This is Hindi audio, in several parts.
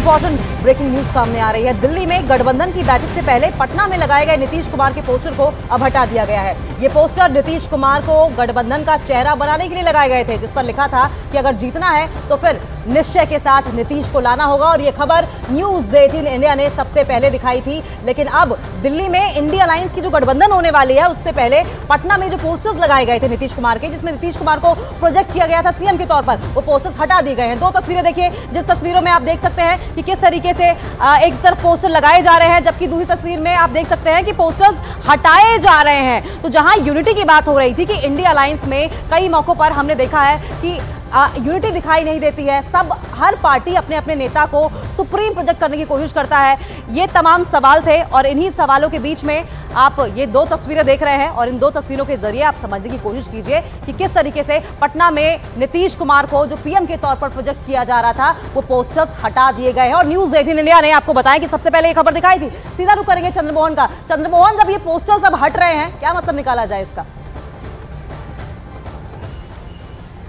इंपॉर्टेंट ब्रेकिंग न्यूज सामने आ रही है। दिल्ली में गठबंधन की बैठक से पहले पटना में लगाए गए नीतीश कुमार के पोस्टर को अब हटा दिया गया है। ये पोस्टर नीतीश कुमार को गठबंधन का चेहरा बनाने के लिए लगाए गए थे, जिस पर लिखा था कि अगर जीतना है तो फिर निश्चय के साथ नीतीश को लाना होगा। और ये खबर न्यूज 18 इंडिया ने सबसे पहले दिखाई थी। लेकिन अब दिल्ली में इंडिया अलायंस की जो गठबंधन होने वाली है, उससे पहले पटना में जो पोस्टर्स लगाए गए थे नीतीश कुमार के, जिसमें नीतीश कुमार को प्रोजेक्ट किया गया था सीएम के तौर पर, वो पोस्टर्स हटा दिए गए हैं। दो तस्वीरें देखिए, जिस तस्वीरों में आप देख सकते हैं कि किस तरीके से एक तरफ पोस्टर लगाए जा रहे हैं, जबकि दूसरी तस्वीर में आप देख सकते हैं कि पोस्टर्स हटाए जा रहे हैं। तो जहां यूनिटी की बात हो रही थी कि इंडिया अलायंस में कई मौकों पर हमने देखा है कि यूनिटी दिखाई नहीं देती है, हर पार्टी अपने अपने नेता को सुप्रीम प्रोजेक्ट करने की कोशिश करता है। ये तमाम सवाल थे और इन्हीं सवालों के बीच में आप ये दो तस्वीरें देख रहे हैं और इन दो तस्वीरों के जरिए आप समझने की कोशिश कीजिए कि किस तरीके से पटना में नीतीश कुमार को जो पीएम के तौर पर प्रोजेक्ट किया जा रहा था, वो पोस्टर्स हटा दिए गए हैं। और न्यूज 18 इंडिया ने आपको बताया कि सबसे पहले ये खबर दिखाई थी। सीधा रुख करेंगे चंद्रमोहन का। चंद्रमोहन, जब ये पोस्टर्स अब हट रहे हैं, क्या मतलब निकाला जाए इसका?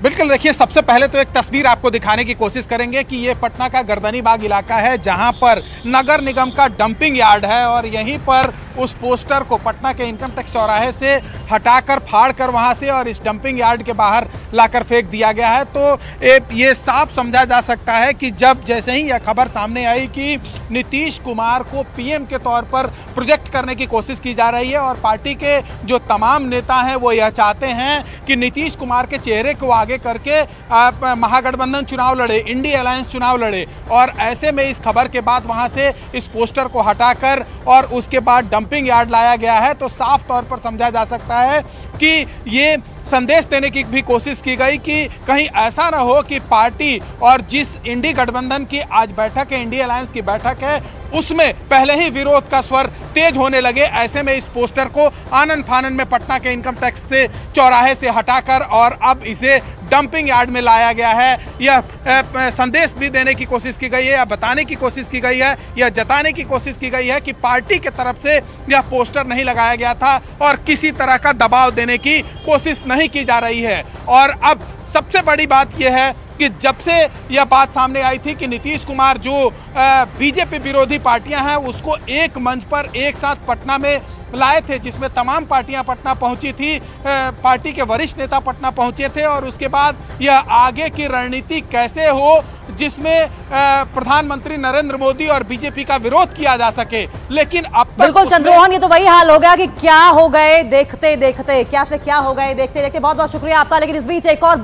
बिल्कुल, देखिए, सबसे पहले तो एक तस्वीर आपको दिखाने की कोशिश करेंगे कि ये पटना का गर्दनी बाग इलाका है, जहां पर नगर निगम का डंपिंग यार्ड है और यहीं पर उस पोस्टर को पटना के इनकम टैक्स चौराहे से हटाकर फाड़कर वहां से और इस डंपिंग यार्ड के बाहर लाकर फेंक दिया गया है। तो ये साफ समझा जा सकता है कि जब जैसे ही यह खबर सामने आई कि नीतीश कुमार को पीएम के तौर पर प्रोजेक्ट करने की कोशिश की जा रही है और पार्टी के जो तमाम नेता हैं वो यह चाहते हैं कि नीतीश कुमार के चेहरे को आगे करके महागठबंधन चुनाव लड़े, इंडिया अलायंस चुनाव लड़े, और ऐसे में इस खबर के बाद वहां से इस पोस्टर को हटाकर और उसके बाद डंपिंग यार्ड लाया गया है। तो साफ तौर पर समझा जा सकता है कि ये संदेश देने की भी कोशिश की गई कि कहीं ऐसा ना हो कि पार्टी और जिस इंडी गठबंधन की आज बैठक है, इंडिया अलायंस की बैठक है, उसमें पहले ही विरोध का स्वर तेज होने लगे। ऐसे में इस पोस्टर को आनन फानन में पटना के इनकम टैक्स से चौराहे से हटाकर और अब इसे डंपिंग यार्ड में लाया गया है। यह संदेश भी देने की कोशिश की गई है, या बताने की कोशिश की गई है, या जताने की कोशिश की गई है कि पार्टी के तरफ से यह पोस्टर नहीं लगाया गया था और किसी तरह का दबाव देने की कोशिश नहीं की जा रही है। और अब सबसे बड़ी बात यह है कि जब से यह बात सामने आई थी कि नीतीश कुमार जो बीजेपी विरोधी पार्टियां हैं उसको एक मंच पर एक साथ पटना में लाए थे, जिसमें तमाम पार्टियां पटना पहुंची थी, पार्टी के वरिष्ठ नेता पटना पहुंचे थे, और उसके बाद यह आगे की रणनीति कैसे हो जिसमें प्रधानमंत्री नरेंद्र मोदी और बीजेपी का विरोध किया जा सके। लेकिन अब तक बिल्कुल चंद्रमोहन, ये तो वही हाल हो गया कि क्या हो गए देखते देखते, क्या से क्या हो गए देखते देखते। बहुत बहुत शुक्रिया आपका। लेकिन इस बीच एक और